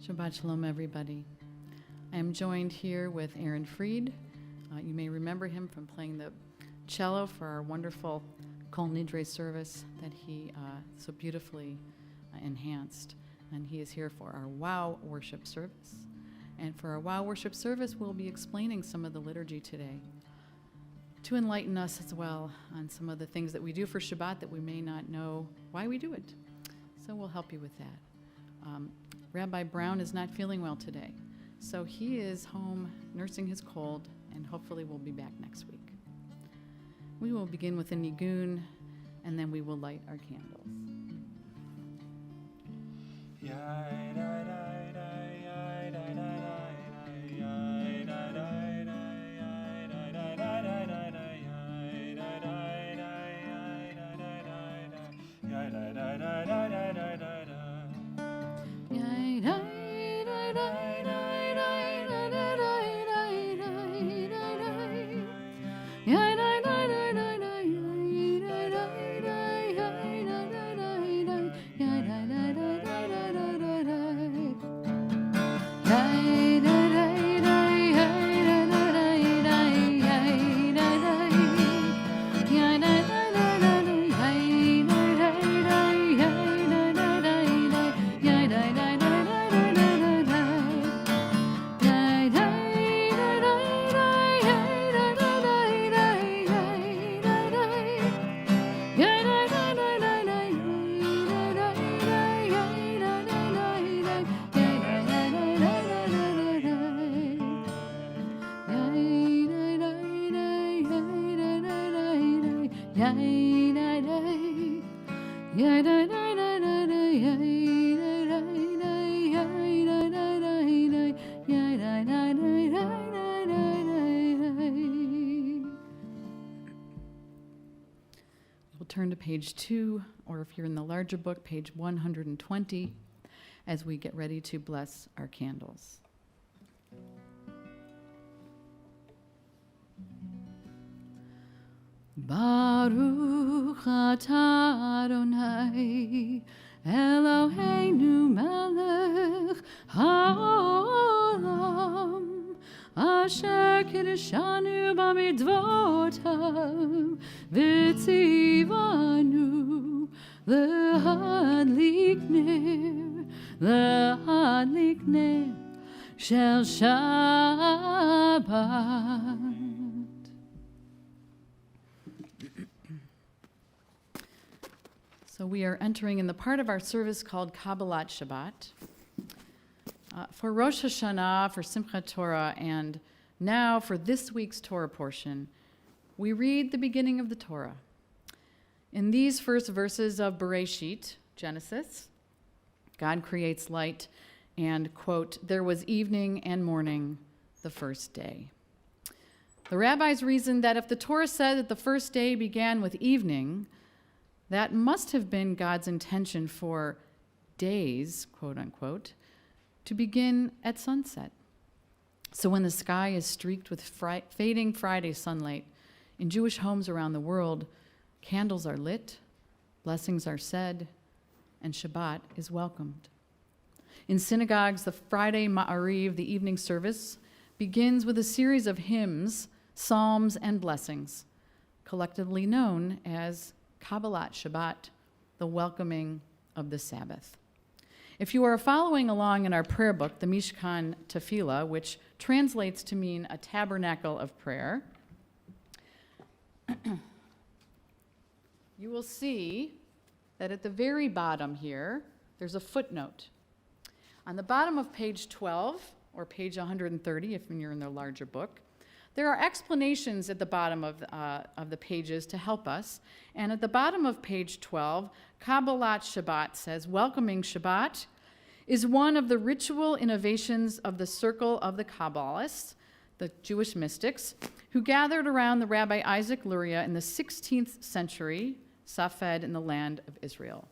Shabbat Shalom, everybody. I am joined here with Aaron Freed. You may remember him from playing the cello for our wonderful Kol Nidre service that he so beautifully enhanced. And he is here for our WOW worship service. And for our WOW worship service, we'll be explaining some of the liturgy today to enlighten us as well on some of the things that we do for Shabbat that we may not know why we do it. So we'll help you with that. Rabbi Brown is not feeling well today, so he is home nursing his cold, and hopefully we'll be back next week. We will begin with a nigun, and then we will light our candles. Turn to page 2, or if you're in the larger book, page 120, as we get ready to bless our candles. Baruch atah Adonai Eloheinu melech haolam Asher kiddushanu b'mitzvotav v'tzivanu l'hadlik ner shel Shabbat. So we are entering in the part of our service called Kabbalat Shabbat. For Rosh Hashanah, for Simchat Torah, and now for this week's Torah portion, we read the beginning of the Torah. In these first verses of Bereshit, Genesis, God creates light and, quote, there was evening and morning the first day. The rabbis reasoned that if the Torah said that the first day began with evening, that must have been God's intention for days, quote unquote, to begin at sunset. So when the sky is streaked with fading Friday sunlight, in Jewish homes around the world, candles are lit, blessings are said, and Shabbat is welcomed. In synagogues, the Friday Ma'ariv, the evening service, begins with a series of hymns, psalms, and blessings, collectively known as Kabbalat Shabbat, the welcoming of the Sabbath. If you are following along in our prayer book, the Mishkan Tefillah, which translates to mean a tabernacle of prayer, you will see that at the very bottom here, there's a footnote. On the bottom of page 12, or page 130 if you're in the larger book, there are explanations at the bottom of the pages to help us. And at the bottom of page 12, Kabbalat Shabbat says, welcoming Shabbat is one of the ritual innovations of the circle of the Kabbalists, the Jewish mystics, who gathered around the Rabbi Isaac Luria in the 16th century, Safed, in the land of Israel.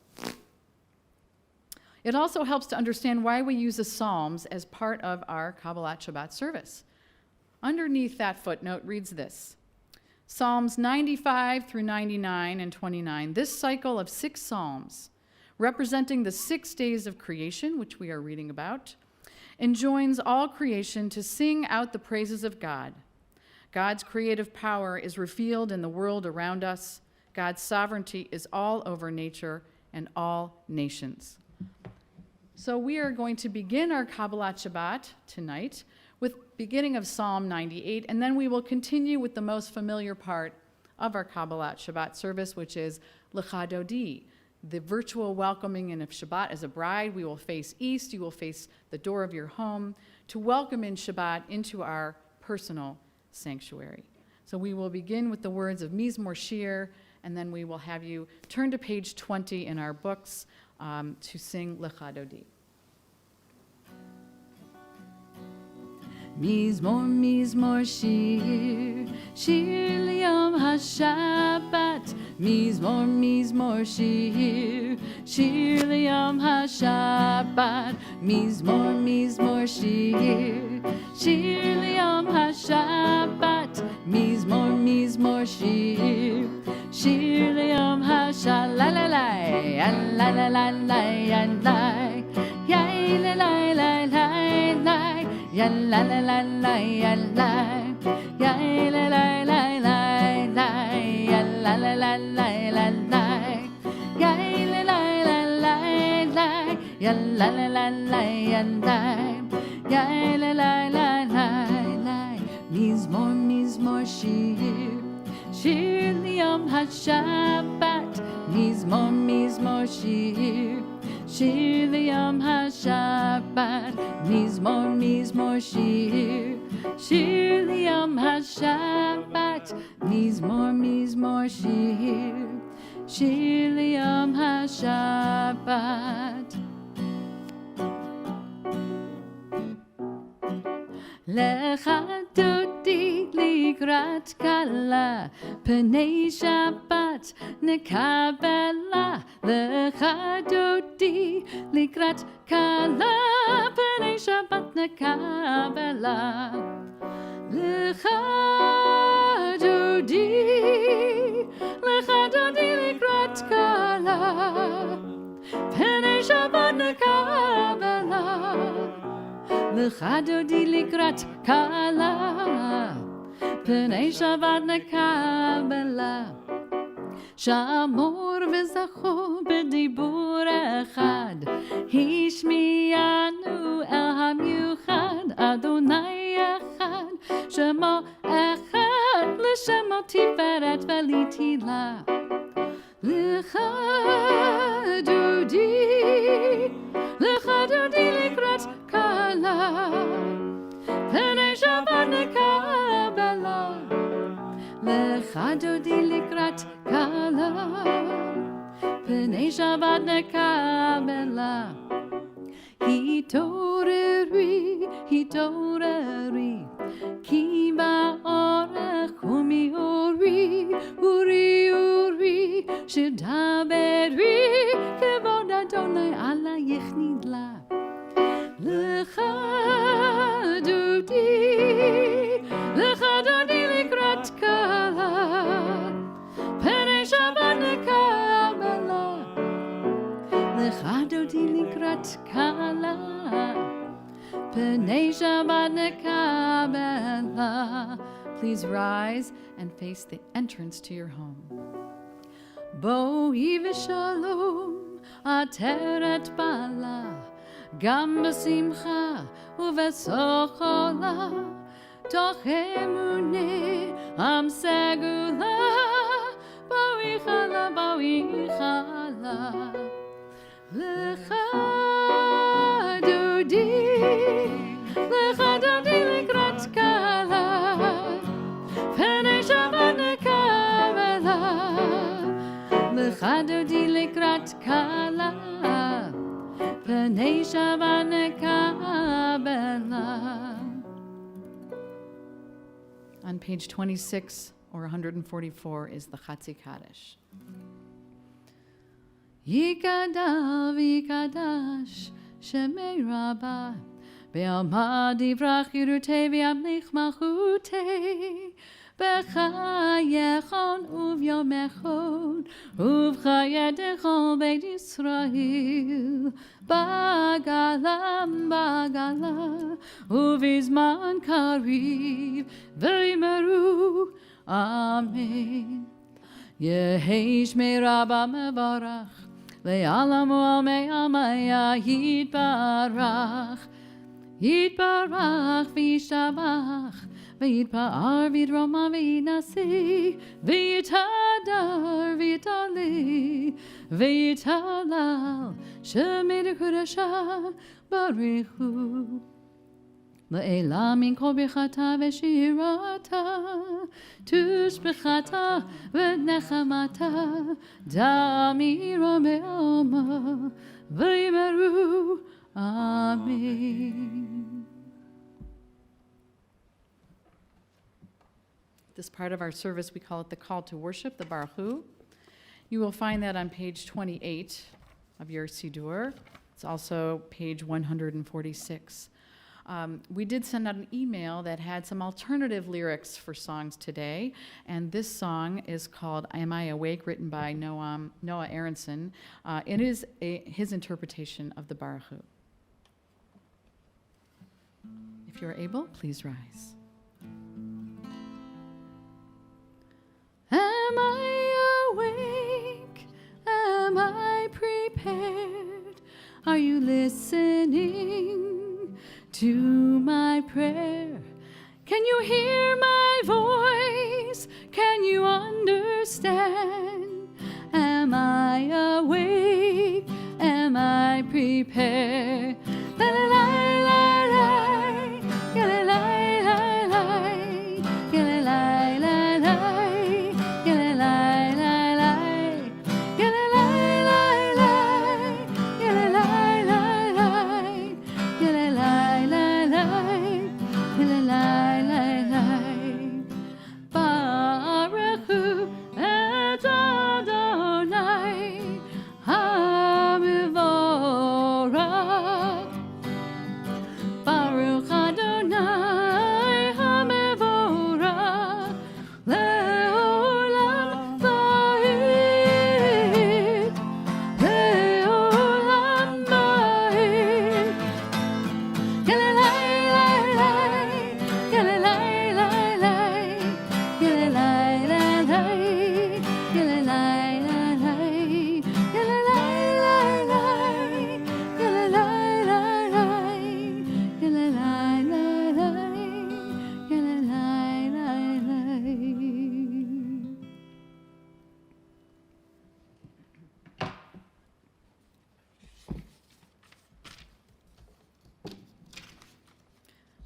It also helps to understand why we use the Psalms as part of our Kabbalat Shabbat service. Underneath that footnote reads this: Psalms 95 through 99 and 29, this cycle of 6 psalms representing the 6 days of creation, which we are reading about, enjoins all creation to sing out the praises of God. God's creative power is revealed in the world around us. God's sovereignty is all over nature and all nations. So we are going to begin our Kabbalat Shabbat tonight with beginning of Psalm 98, and then we will continue with the most familiar part of our Kabbalat Shabbat service, which is Lecha Dodi, the virtual welcoming. And if Shabbat as a bride, we will face east, you will face the door of your home to welcome in Shabbat into our personal sanctuary. So we will begin with the words of Mizmor Shir, and then we will have you turn to page 20 in our books to sing Lecha Dodi. Mizmor, Mizmor Shir, Shir Liyom HaShabbat. Mizmor, Mizmor Shir, Shir Liyom HaShabbat. Mizmor, Mizmor Shir, Shir Liyom HaShabbat. Mizmor, Mizmor Shir, Shir Liyom HaShabbat. La la la, la la la la, la ya la la la la. Ya la la la la ya la, ya la la la la la, ya la la la la la la, ya la la la la la, ya la la la la ya la, ya la la la la la. Mizmor, Mizmor Shir, Shir Liyom HaShabbat. Mizmor, Mizmor Shir, Shir Liyom HaShabbat. Mizmor, Mizmor Shir, Shir Liyom HaShabbat. Mizmor, Mizmor Shir, Shir Liyom HaShabbat. Lecha Dodi likrat kala, Pnei Shabbat nekabela. Lecha Dodi likrat kala, Pnei Shabbat nekabela. Lecha Dodi likrat kala, Pnei Shabbat nekabela. Lecha Dodi likrat kala, Pnei Shabbat nekabela. Shamor v'zachor b'dibur echad, Hishmianu el hamiuchad. Adonai echad, Shemo echad, L'shemo tiferet v'litila. Lecha Dodi likrat kala, Pnei Shabbat nekabela. Lecha Dodi likrat kala, Pnei Shabbat nekabela. Hitoreri, hitoreri, ki ba'orech umi uri, uri, uri, shedaberi, kevod Adonai ala yechnidla. Lecha Dodi likrat kala, Pnei Shabbat nekabela. Lecha Dodi likrat kala, Pnei Shabbat nekabela. Please rise and face the entrance to your home. Bo'i v'shalom ateret bala, Gam b'simcha u'v'sochola, Toch emune am segula. Bo'i chala, bo'i chala. Lecha Dodi likrat kala, Pnei Shabbat nekabela. Lecha Dodi likrat kala, Pnei Shabbat nekabela. On page 26 or 144 is the Chatzi Kaddish. Yikadav yikadash shemei rabbah, be'alma divrach yirutei v'yamlich malchutei, b'chayechon uvyomechon, uv'chayedechon beit Yisrael bagala bagala ובזמן קריב ויאמרו אמן. יהי שמי רבה מברך לעולם ועולמי עלמיה יתברך יתברך וישתבח ויתפאר ויתרומם ויינשא ויתהדר ויתעלה ויתהלל שמי לקודשה ברך הוא לעילה מן כל ברכתה ושירתה תשבחתה ונחמתה דמירה בעלמה ויאמרו אמן. This part of our service, we call it the call to worship, the Baruch Hu. You will find that on page 28 of your Siddur. It's also page 146. We did send out an email that had some alternative lyrics for songs today, and this song is called Am I Awake, written by Noah Aronson. It is his interpretation of the Baruch Hu. If you're able, please rise. Am I awake? Am I prepared? Are you listening to my prayer? Can you hear my voice? Can you understand? Am I awake? Am I prepared? La la la la la, la la la la la, la la la la la.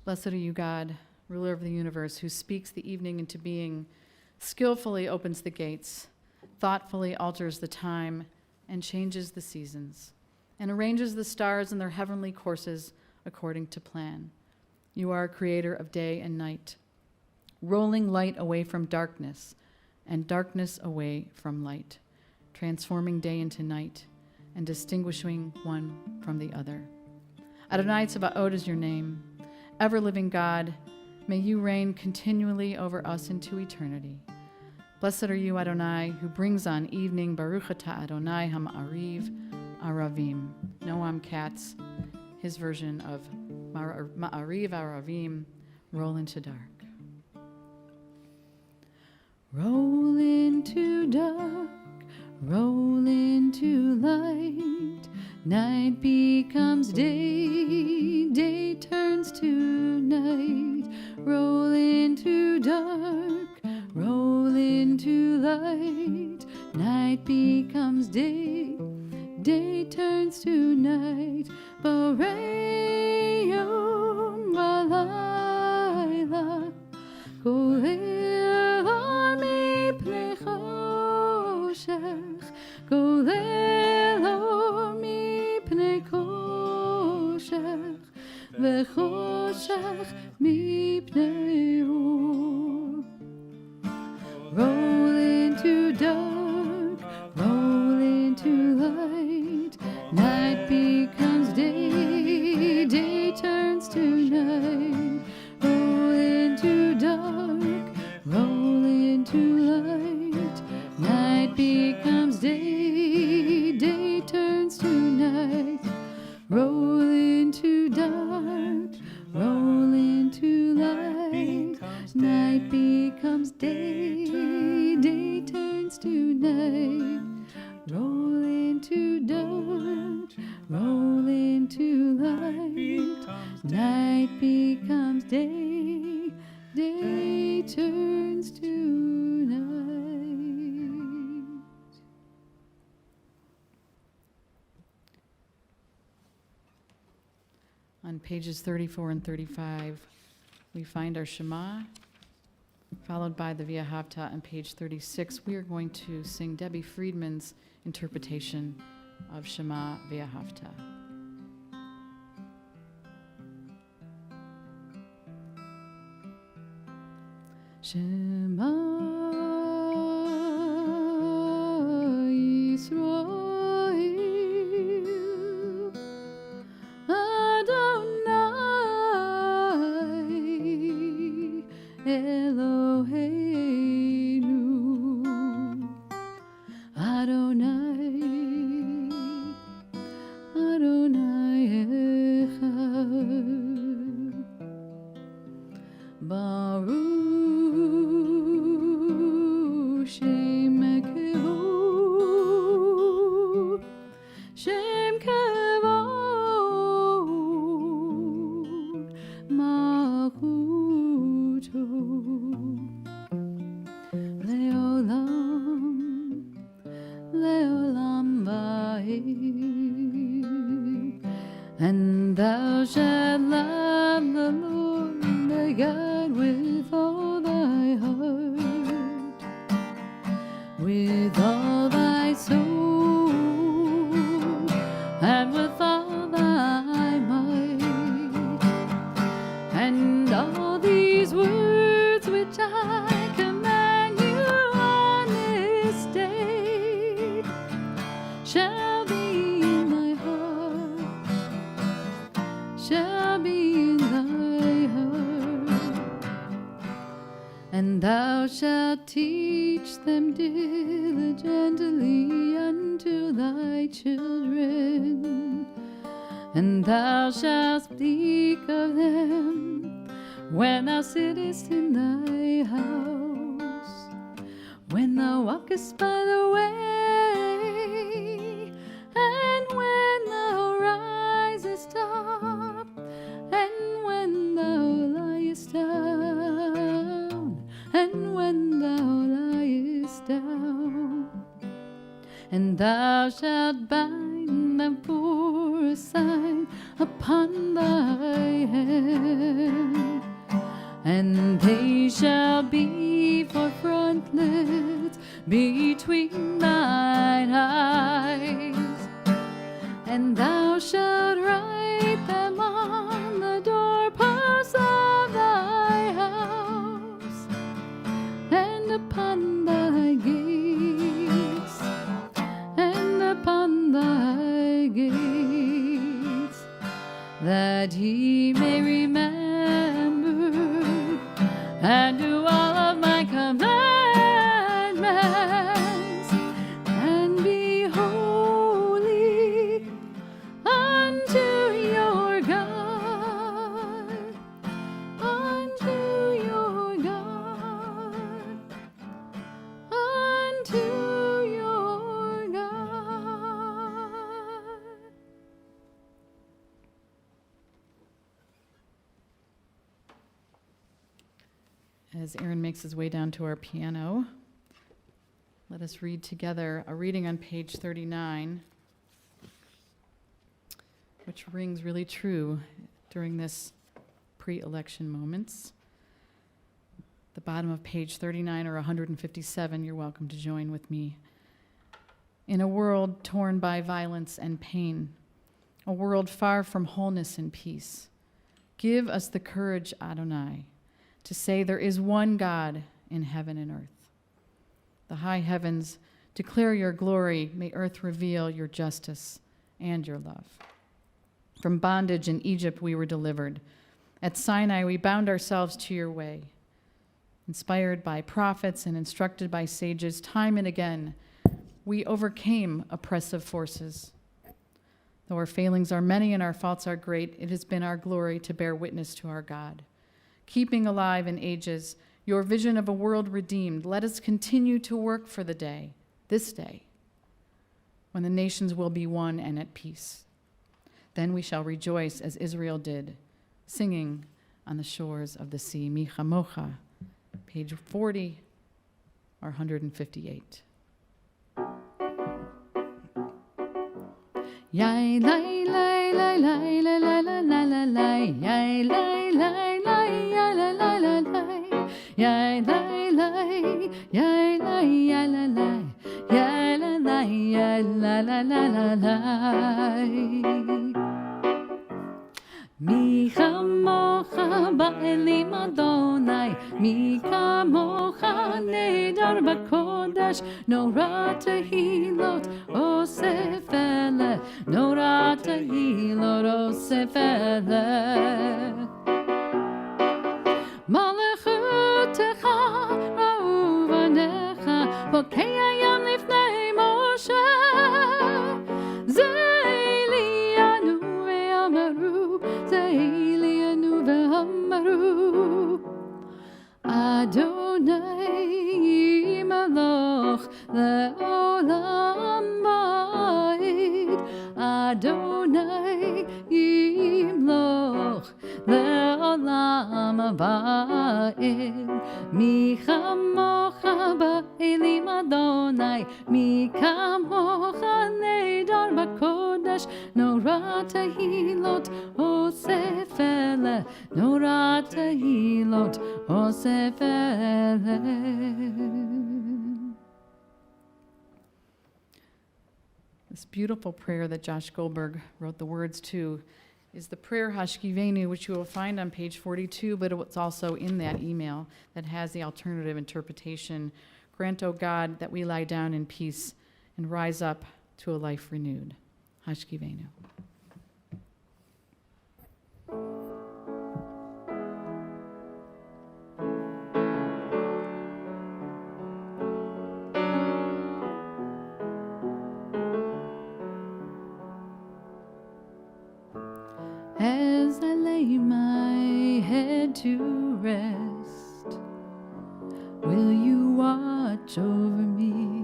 Blessed are you, God, ruler of the universe, who speaks the evening into being, skillfully opens the gates, thoughtfully alters the time, and changes the seasons, and arranges the stars in their heavenly courses according to plan. You are a creator of day and night, rolling light away from darkness and darkness away from light, transforming day into night and distinguishing one from the other. Adonai Tzebaot is your name. Ever-living God, may you reign continually over us into eternity. Blessed are you, Adonai, who brings on evening. Baruch atah Adonai Ha'ma'ariv Aravim. Noam Katz, his version of Ma'ariv Aravim, roll into dark. Roll into dark, roll into light. Night becomes day, day turns to night. Roll into dark, roll into light. Night becomes day, day turns to night. Borei yom balayla, golel or mipnei choshech, golel or mipnei koshech, v'choshech mipnei or. Roll into dark, roll into light. Night becomes day, day turns to night. Roll into dark, roll into light. Night becomes day, day turns turns to night. Roll into dark, roll into light. Night becomes day, day turns to night. On pages 34 and 35, we find our Shema, followed by the Via Havta on page 36. We are going to sing Debbie Friedman's interpretation of Shema Via Havta. Shema Yisrael Adonai Eloheinu Adonai Adonai Echad Baruch Shem Kevod Shem Kevod Malchuto Leolam Leolam Va'ed. And thou shalt love the Lord thy God with all thy heart, with all thy soul, and with all thy might. And all these words which I command you on this day shall be in thy heart, shall be in thy heart. And thou shalt teach them diligently unto thy children, and thou shalt speak of them when thou sittest in thy house, when thou walkest by the way, and when thou risest up, and when thou liest down, and when thou liest down. And thou shalt bind them for a sign upon thy hand, and they shall be for frontlets between thine eyes. And thou shalt write them on the doorposts of thy house, and upon thy gates, and upon thy gates, that ye may remember and do all of my commandments, and be holy unto your God, unto your God, unto your God. As Aaron makes his way down to our piano, let us read together a reading on page 39, which rings really true during this pre-election moments. The bottom of page 39 or 157, you're welcome to join with me. In a world torn by violence and pain, a world far from wholeness and peace, give us the courage, Adonai, to say there is one God in heaven and earth. The high heavens declare your glory, may earth reveal your justice and your love. From bondage in Egypt we were delivered. At Sinai we bound ourselves to your way. Inspired by prophets and instructed by sages, time and again we overcame oppressive forces. Though our failings are many and our faults are great, it has been our glory to bear witness to our God, keeping alive in ages your vision of a world redeemed, let us continue to work for the day, this day, when the nations will be one and at peace. Then we shall rejoice as Israel did, singing on the shores of the sea. Mi chamocha, page 40 or 158. Yai lai lai lai lai lai lai lai lai lai yai lai lai lai yai lai lai lai lai yai lai lai yai lai yai lai lai yai lai lai yai lai lai lai lai. Mi chamocha ba'elim Adonai, mi kamocha nedar b'kodesh, nora tehilot osef eleh, nora tehilot osef eleh. Malechutecha ra'u v'necha, v'kei hayam lifnei Moshe, ze'elianu ve'amaru, ze'elianu ve'amaru. Adonai yimaloch le'olam va'ed, Adonai yimloch le'olam va'ed. Mi chamocha ba'elim Adonai, mi kamocha nedar b'kodesh, nora tehilot osef eleh, nora tehilot osef eleh. This beautiful prayer that Josh Goldberg wrote the words to is the prayer Hashkivenu, which you will find on page 42, but it's also in that email that has the alternative interpretation. Grant, O God, that we lie down in peace and rise up to a life renewed. Hashkivenu. As I lay my head to rest, will you watch over me?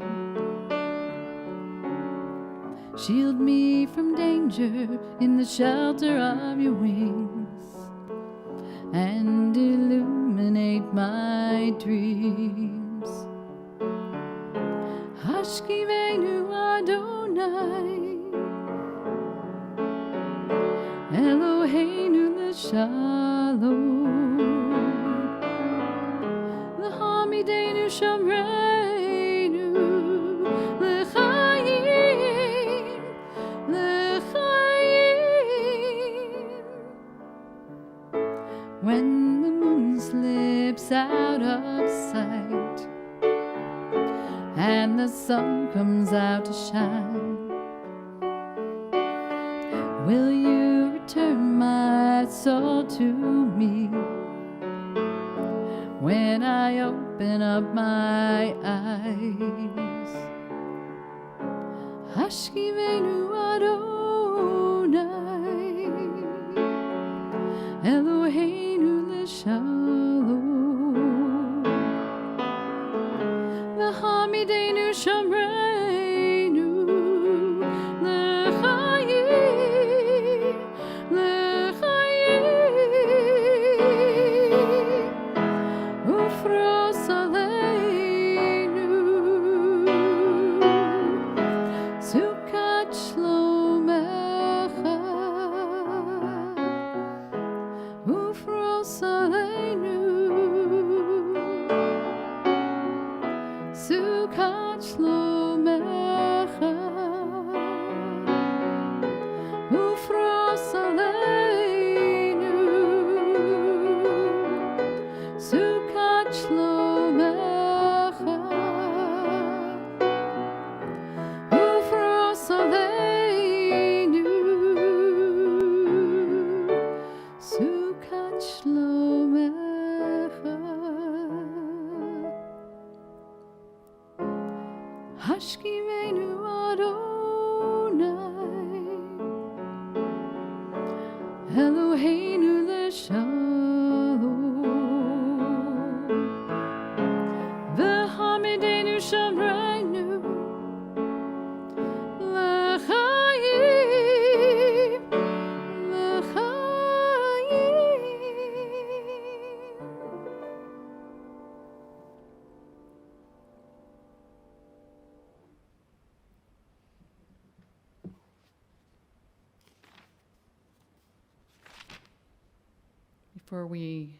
Shield me from danger in the shelter of your wings, and illuminate my dreams. Hashkivenu Adonai, Eloheinu l'shalom, l'hamidenu shamreinu, l'chaim, l'chaim. When the moon slips out of sight and the sun comes out to shine, will you return my soul to me when I open up my eyes? Hashkivenu Adonai, Eloheinu l'shalom, v'hamidenu shamreinu, l'chaim, l'chaim, ufros aleinu, sukat shlomecha, ufros aleinu, sukat shlomecha, ufros aleinu, sukat shlomecha, ufros aleinu, sukat shlomecha. Hashkivenu Adonai, Eloheinu l'shalom, Before we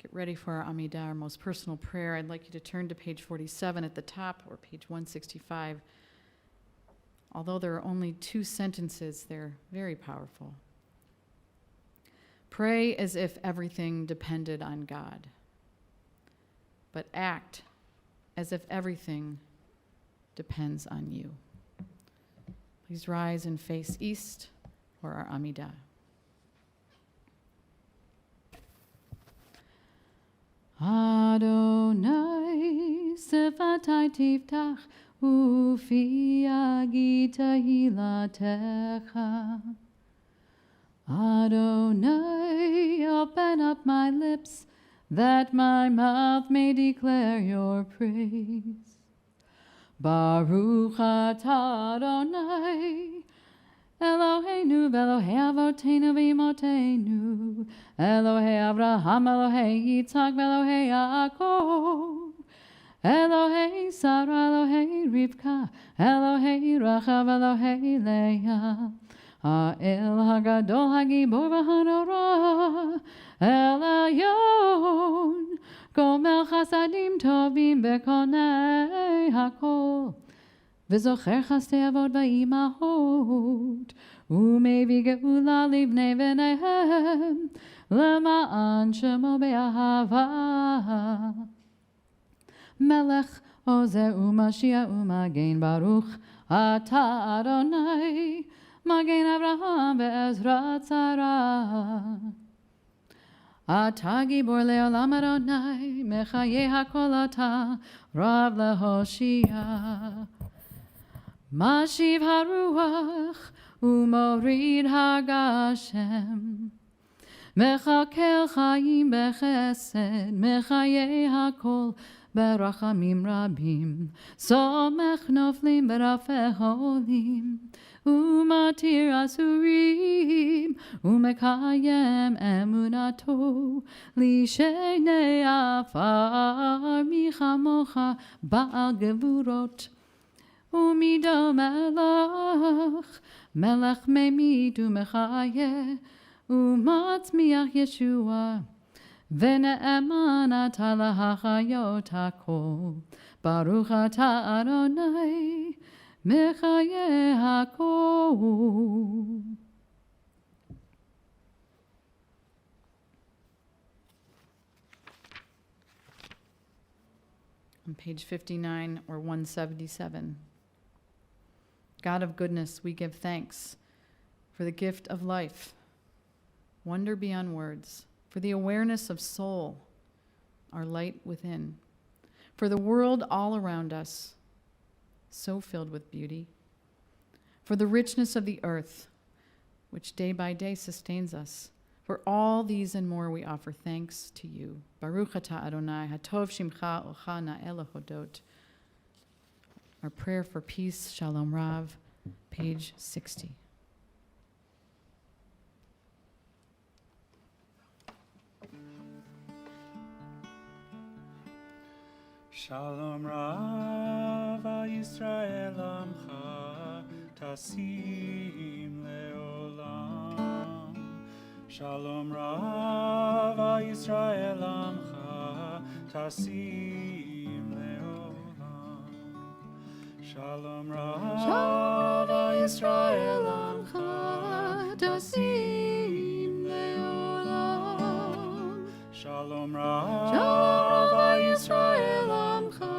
get ready for our Amidah, our most personal prayer, I'd like you to turn to page 47 at the top, or page 165. Although there are only 2 sentences, they're very powerful. Pray as if everything depended on God, but act as if everything depends on you. Please rise and face east for our Amidah. Adonai sefatai tiftach ufi yagid tehilatecha. Adonai, open up my lips, that my mouth may declare your praise. Baruch atah Adonai, Eloheinu v'Elohei avoteinu v'imotenu, Elohei Avraham, Elohei Yitzhak, v'Elohei Yaakov, Elohei Sarah, Elohei Rivka, Elohei Rachav, Elohei Leah, Ha'el Hagadol Hagibor v'Hanora, El Elyon, Gomel Chasadim Tovim Bekonei Hakol, V'zocher Chasdei Avot V'imahot, Umevi Geula Livnei V'neihem, Lema'an Shemo Be'ahava. Melech Ozer U'Mashiach U'Magen Baruch Atah Adonai, Magen Avraham Ve'ezra Tzara. Atah Gibor Le'olam Adonai, Mechayeh HaKol Atah, Rav Lehoshia. Mashiv HaRuach, U'Morid HaGashem. Mechakel Chaim Bechesed, Mechayeh HaKol Berachamim Rabim. Somech Noflim Berafeh Holim. Umatir Asurim, Umekayem Emunato, Lishenei Afar, Michamocha Baal Gevurot, Umido Melech, Melech Memid Umechaye, Umatzmiach Yeshua, Vene'eman Atah Lahachayot HaKol, Baruch Atah Adonai, Mechayeh HaKol. On page 59 or 177. God of goodness, we give thanks for the gift of life, wonder beyond words, for the awareness of soul, our light within, for the world all around us, so filled with beauty, for the richness of the earth, which day by day sustains us. For all these and more we offer thanks to you. Baruch atah Adonai, hatov shimcha ocha na'el hodot. Our prayer for peace, Shalom Rav, page 60. Shalom Rav Yisrael Amcha Tasim Leolam. Shalom Rav Yisrael Amcha Tasim Leolam. Shalom Rav Yisrael Amcha Tasim Leolam. Shalom Rav Yisrael Amcha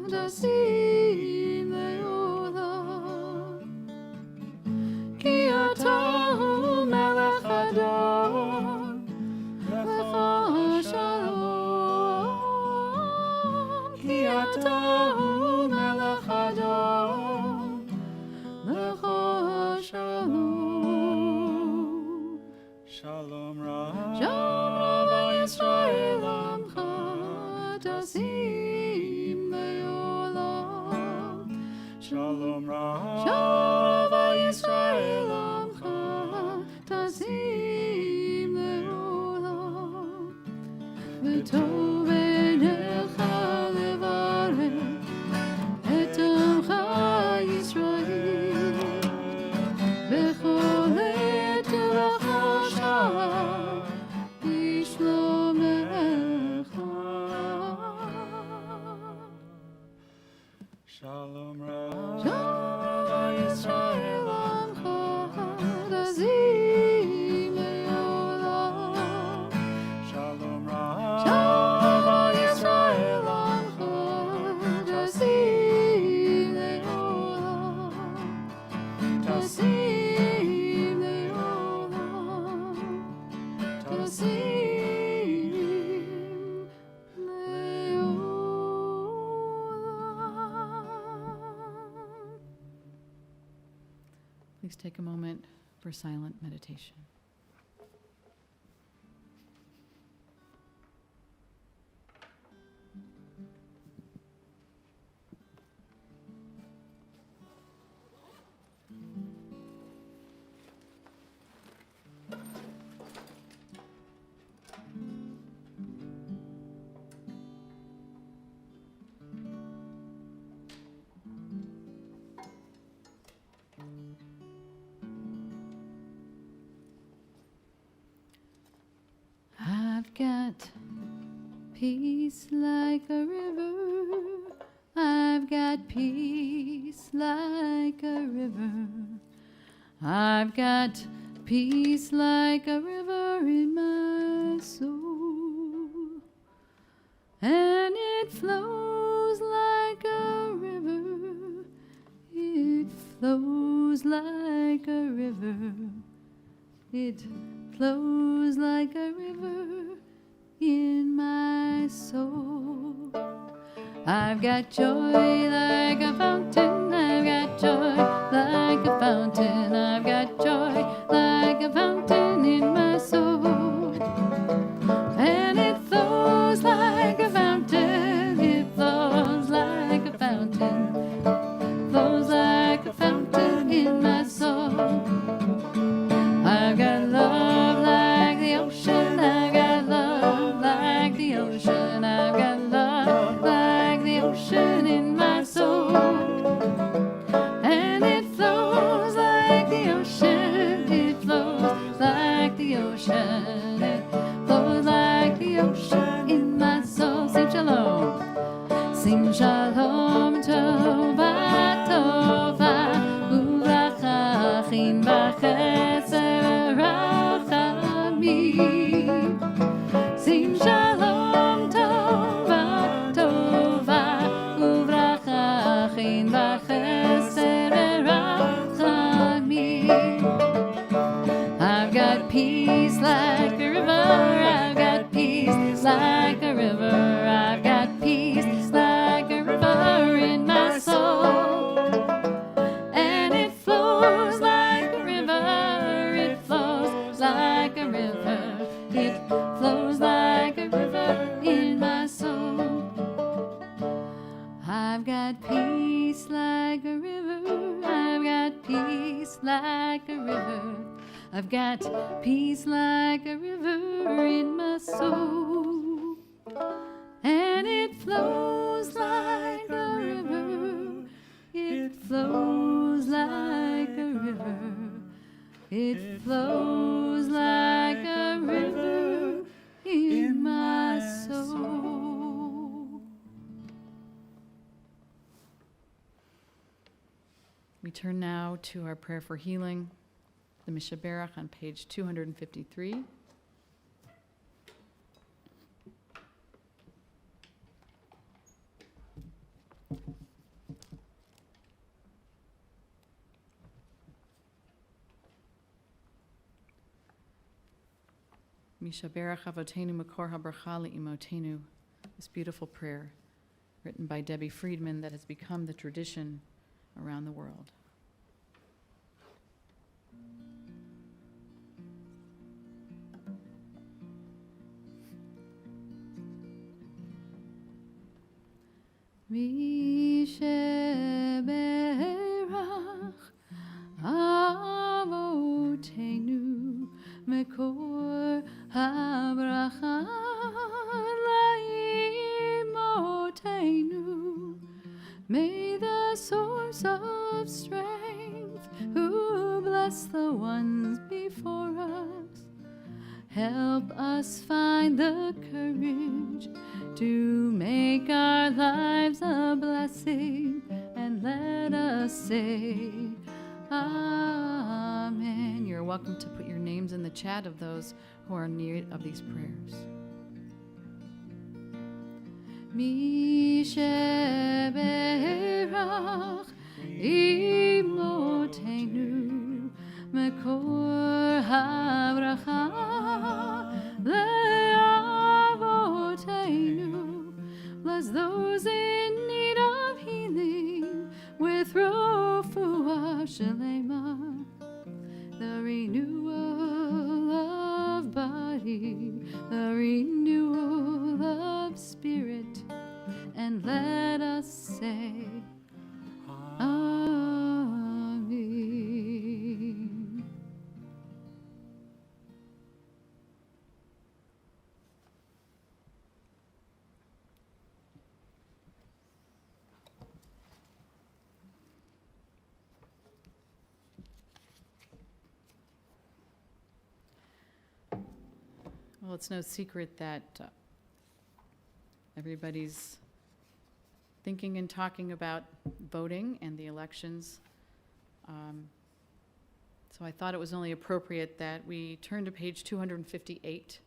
Tasim Leolam. Ki atahu melech adon lecha shalom. Ki atahu melech adon lecha shalom. Shalom Rav Yisrael Amcha Tasim Leolam. Shalom Rav Yisrael Amcha Tasim Leolam. V'tov einecha levarech et Amcha Yisrael v'chol et rachashav Shalom Rav Yisrael Amcha Dazim Le'olam. Shalom Rav Shalom Yisrael Amcha Dazim Le'olam. Dazim Le'olam. Dazim Le'olam. Please take a moment for silent meditation. I've got peace like a river. I've got peace like a river. I've got peace like a river in my soul. And it flows like a river. It flows like a river. It flows like a river in my soul. I've got joy like a fountain. I've got joy like a fountain. I've got joy like a fountain in my soul. And it flows like a fountain. It flows like a fountain. Flows like a fountain in my soul. I've got love like the ocean. I've got love like the ocean. I've got love like the ocean in my soul. And it flows like the ocean. It flows like the ocean. It flows like the ocean in my soul. Sing shalom. Sing shalom tova tova uvracha chin b'chesed rachamim. Sing shalom tova tova uvracha chin b'chesed rachamim. I've got peace like a river. I've got peace like a river. I've got peace like a river in my soul. And it flows like a river. It flows like a river. It flows like a river in my soul. I've got peace like a river. I've got peace like a river. I've got peace like a river in my soul. And it flows like a river. It flows like a river. It flows like a river in my soul. We turn now to our prayer for healing, the Mishaberach on page 253. Mishaberach Avotenu Makor HaBracha Le'imotenu, this beautiful prayer written by Debbie Friedman that has become the tradition around the world. Mishaberach Avotenu Makor HaBracha Le'imotenu. May the source of strength, who bless the ones before us, help us find the courage to make our lives a blessing, and let us say Amen. You're welcome to put your names in the chat of those who are in need of these prayers. Mi sheberach imotenu mekor havracha leavotenu. Bless those in need of healing with refuah shelema, the renewal of body, the renewal of spirit, and let us say Amen. Well, it's no secret that everybody's thinking and talking about voting and the elections. So I thought it was only appropriate that we turn to page 258,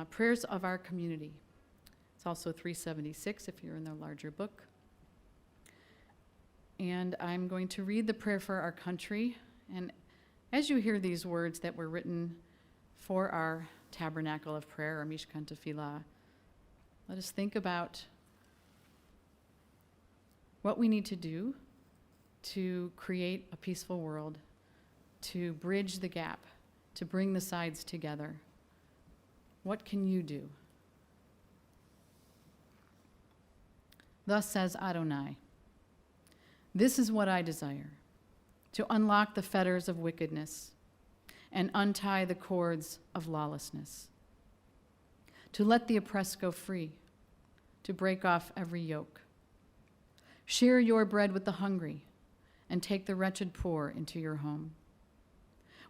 Prayers of Our Community. It's also 376 if you're in the larger book. And I'm going to read the prayer for our country. And as you hear these words that were written for our tabernacle of prayer, our Mishkan Tefillah, let us think about what we need to do to create a peaceful world, to bridge the gap, to bring the sides together. What can you do? Thus says Adonai, this is what I desire, to unlock the fetters of wickedness and untie the cords of lawlessness, to let the oppressed go free, to break off every yoke. Share your bread with the hungry, and take the wretched poor into your home.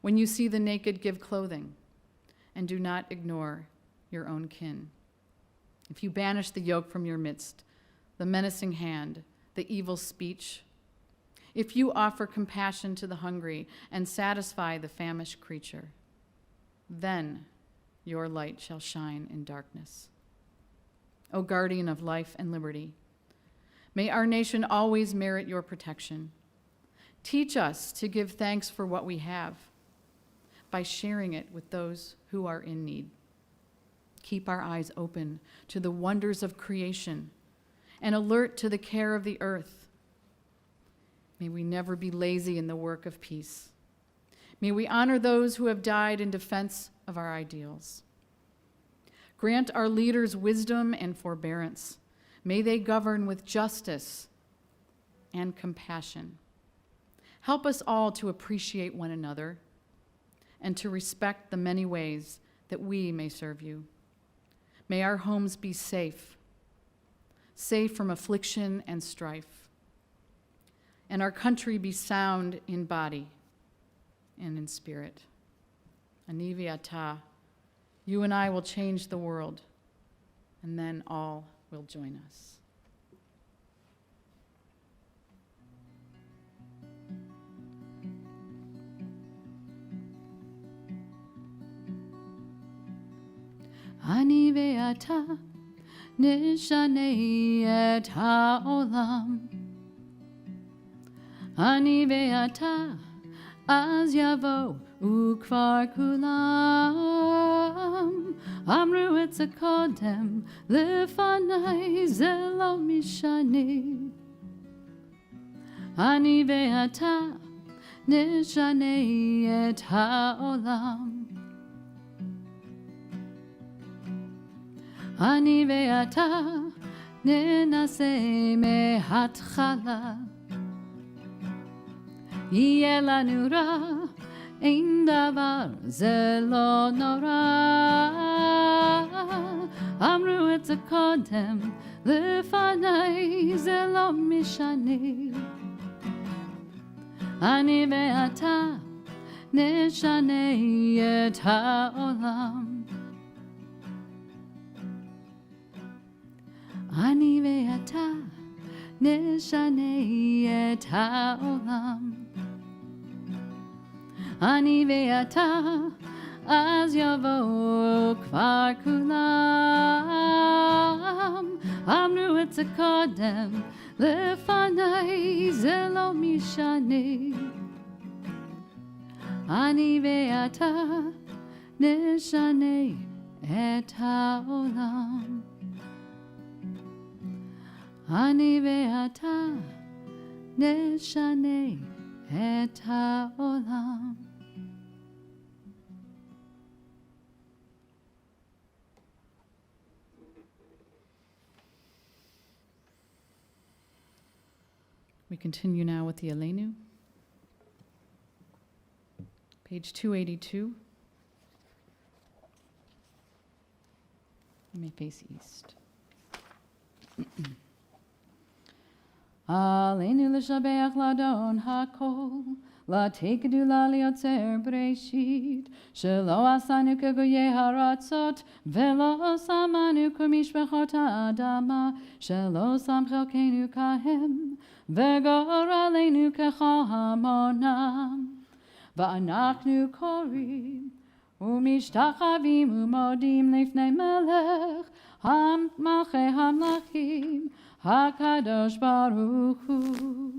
When you see the naked, give clothing, and do not ignore your own kin. If you banish the yoke from your midst, the menacing hand, the evil speech, if you offer compassion to the hungry and satisfy the famished creature, then your light shall shine in darkness. O guardian of life and liberty, may our nation always merit your protection. Teach us to give thanks for what we have by sharing it with those who are in need. Keep our eyes open to the wonders of creation and alert to the care of the earth. May we never be lazy in the work of peace. May we honor those who have died in defense of our ideals. Grant our leaders wisdom and forbearance. May they govern with justice and compassion. Help us all to appreciate one another and to respect the many ways that we may serve you. May our homes be safe, safe from affliction and strife, and our country be sound in body and in spirit. Anivi Ata, you and I will change the world, and then all will join us. Ani ve'ata nishanei et ha'olam. Ani ve'ata az yavo ukvar kulam. Amru et zakodem lefanai zelo mishani. Ani ve'ata nishanei et ha'olam. אני ואתה ננסה מההתחלה. יהיה לנו רע, אין דבר, זה לא נורא. אמרו את זה קודם, לפניי זה לא משנה. אני ואתה נשנה את העולם. אני ואתה נשנה את העולם. אני ואתה אז יבואו כבר כולם. אמרו את זה קודם, לפניי זה לא משנה. אני ואתה נשנה את העולם. אני ואתה נשנה את העולם. We continue now with the Aleinu. Page 282. You may face east. עלינו לשבח לאדון הכל, לתת גדולה ליוצר בראשית, שלא עשנו כגויי הארצות, ולא שמנו כמשפחות האדמה, שלא שם חלקנו כהם, וגורלנו כהמונם. ואנחנו קוראים ומשתחווים ומודים לפני מלך מלכי המלכים, הקדוש ברוך הוא.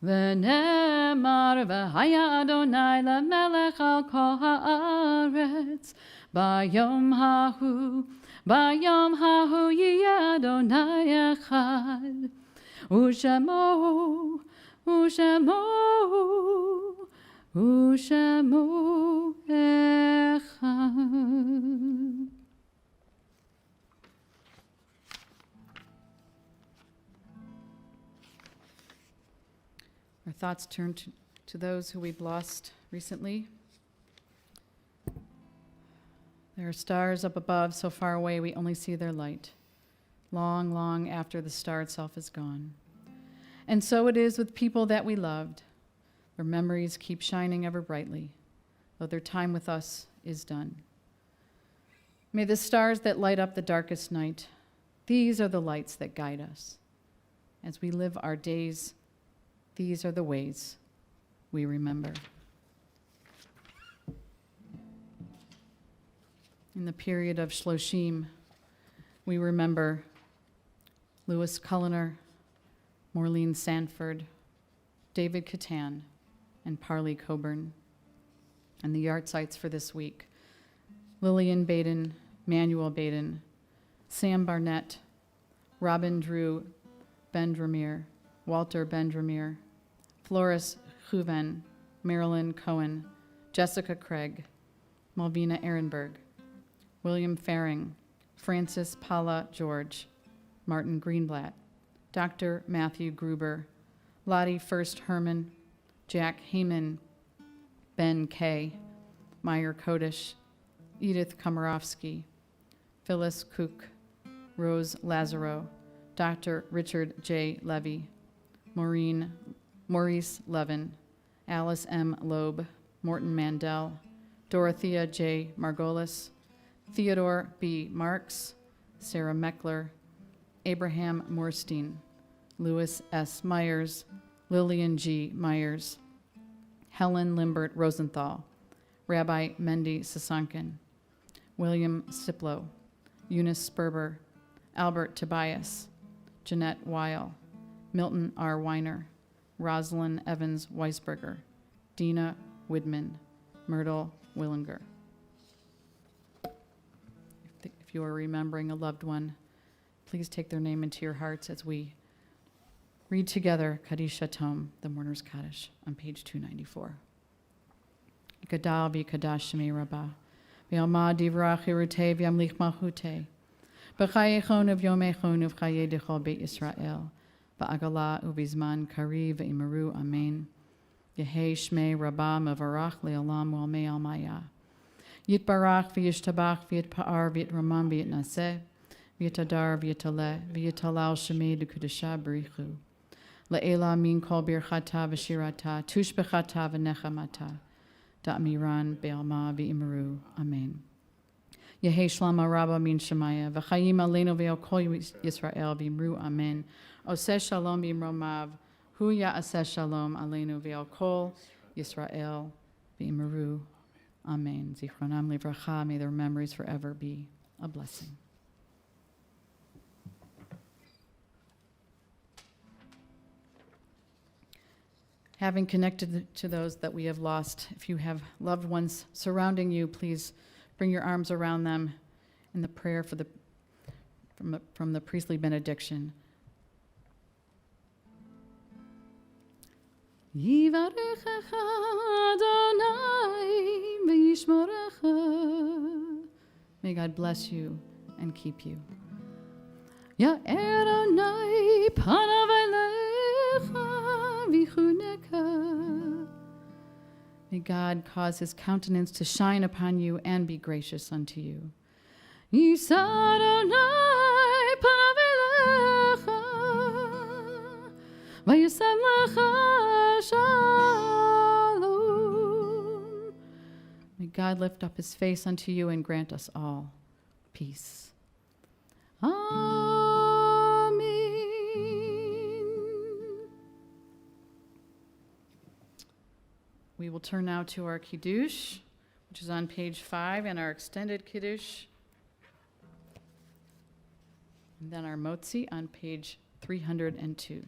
ונאמר והיה אדוני למלך על כל הארץ, ביום ההוא יהיה אדוני אחד, ושמו אחד. Our thoughts turn to those who we've lost recently. There are stars up above, so far away we only see their light, long, long after the star itself is gone. And so it is with people that we loved. Their memories keep shining ever brightly, though their time with us is done. May the stars that light up the darkest night, these are the lights that guide us. As we live our days, these are the ways we remember. In the period of Shloshim, we remember Louis Culliner, Maureen Sanford, David Catan, and Parley Coburn. And the yard sites for this week: Lillian Baden, Manuel Baden, Sam Barnett, Robin Drew Bendramier, Walter Bendramier, Floris Juven, Marilyn Cohen, Jessica Craig, Malvina Ehrenberg, William Faring, Francis Paula George, Martin Greenblatt, Dr. Matthew Gruber, Lottie First Herman, Jack Heyman, Ben Kay, Meyer Kodish, Edith Komorowski, Phyllis Cook, Rose Lazaro, Dr. Richard J. Levy, Maurice Levin, Alice M. Loeb, Morton Mandel, Dorothea J. Margolis, Theodore B. Marks, Sarah Meckler, Abraham Morstein, Louis S. Myers, Lillian G. Myers, Helen Limbert Rosenthal, Rabbi Mendy Sasankin, William Siplow, Eunice Sperber, Albert Tobias, Jeanette Weil, Milton R. Weiner, Rosalind Evans Weisberger, Dina Widman, Myrtle Willinger. If you are remembering a loved one, please take their name into your hearts as we read together Kaddish Tom, the Mourner's Kaddish, on page 294. Gadal v'kadash shemei rabbah, v'alma divrach hirutei v'yamlich malchutei, b'chayechon v'yomechon v'chayei dechol beit Yisrael, ba'agala u'bizman kari v'imaru amen, yehei shmei rabbah mevarach le'olam u'almei almaya, yitbarach v'yishtabach v'yitpa'ar v'yitramam v'yitnaseh, v'yitadar v'yitaleh v'yitalal shemei d'kudesha b'richu, le'ela min kol birchata v'shirata, tushbechata v'nechamata, Da'miran be'alma v'imaru. Amen. Yehi Shlama Rabba Min Shemaya, V'chayim Aleinu Ve'al Kol Yisrael V'imru Amen. Oseh Shalom B'imromav, Hu Ya'aseh Shalom Aleinu Ve'al Kol Yisrael V'imru Amen. Zichronam Livracha, may their memories forever be a blessing. Having connected to those that we have lost, if you have loved ones surrounding you, please bring your arms around them in the prayer for from the priestly benediction. Yivarechecha Adonai v'yishmorecha. May God bless you and keep you. Ya'er Adonai panav elecha v'chuneka. May God cause his countenance to shine upon you and be gracious unto you. Yisa Adonai panav elecha v'yasem lecha shalom. May God lift up his face unto you and grant us all peace. Amen. We will turn now to our Kiddush, which is on page 5, and our extended Kiddush. And then our Motzi on page 302.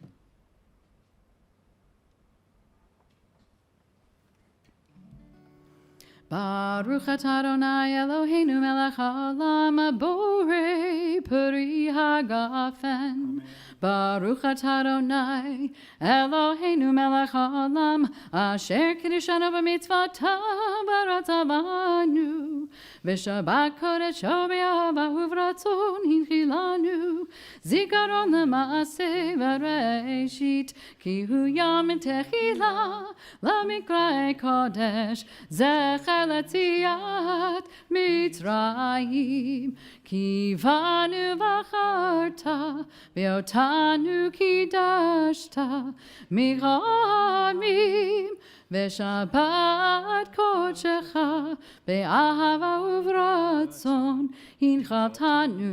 Baruch atah Adonai Eloheinu melech haolam borei peri hagafen. Baruch atah Adonai Eloheinu melech haolam asher kiddushanu b'mitzvotav baratzavanu v'shabbat kodesh b'yahava uvratzon hinchilanu zikaron l'maaseh v'reishit ki hu yom techila l'mikra'e kodesh zecher l'tziat Mitzrayim kivanu v'acharta v'otanu kidashta miramim v'shabbat kodeshecha be'ahava uvratzon hinchatanu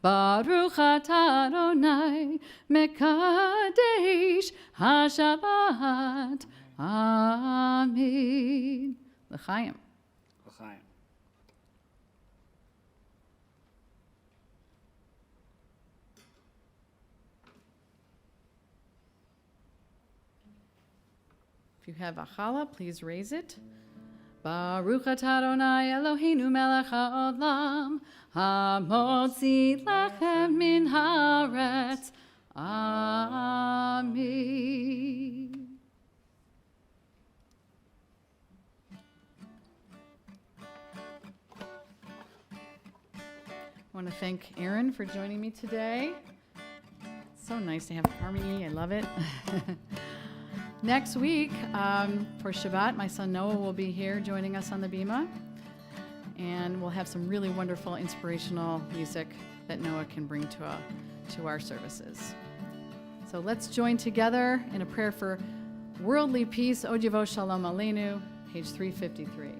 baruch atah Adonai mekadesh hashabbat. Amen. L'chaim. L'chaim. If you have a challah, please raise it. Baruch atah Adonai Eloheinu melech haolam hamotzi lechem min haaretz. Amen. I want to thank Aaron for joining me today. It's so nice to have harmony. I love it. Next week, for Shabbat, my son Noah will be here joining us on the Bima. And we'll have some really wonderful, inspirational music that Noah can bring to our services. So let's join together in a prayer for worldly peace. Od Yavo Shalom Aleinu, page 353.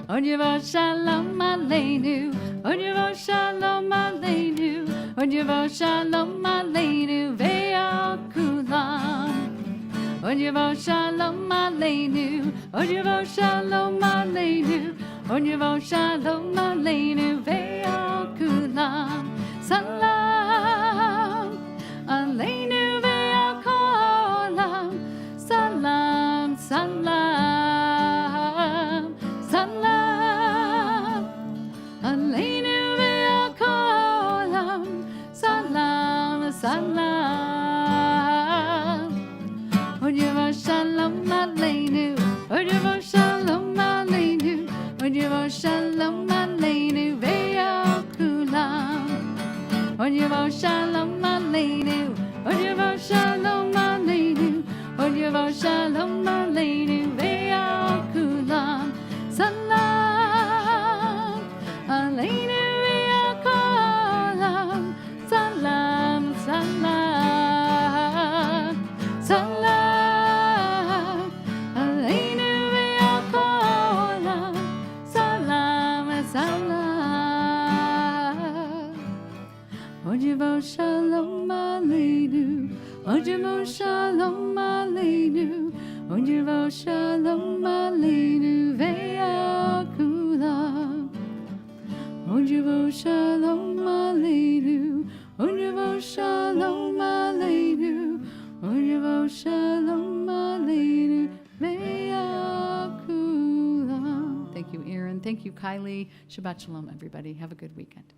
Od Yavo Shalom Aleinu, Od Yavo Shalom Aleinu, Od Yavo Shalom Aleinu, Ve'al Kulam. Od Yavo Shalom Aleinu, Od Yavo Shalom Aleinu, Od Yavo Shalom Aleinu, Ve'al Kulam. Salam Aleinu Ve'al Kolam. Salam, salam, salam Aleinu ve'al kolam. Salam, salam. Od Yavo Shalom Aleinu, Od Yavo Shalom Aleinu, Od Yavo Shalom Aleinu ve'al kulam. Od Ojavo Shalom Aleinu, Ojavo Shalom Aleinu, Ojavo Shalom Aleinu, Ve'akulam. Ojavo Shalom Aleinu, Ojavo Shalom Aleinu, Ojavo Shalom Aleinu, Ve'akulam. Thank you, Aaron. Thank you, Kylie. Shabbat Shalom, everybody. Have a good weekend.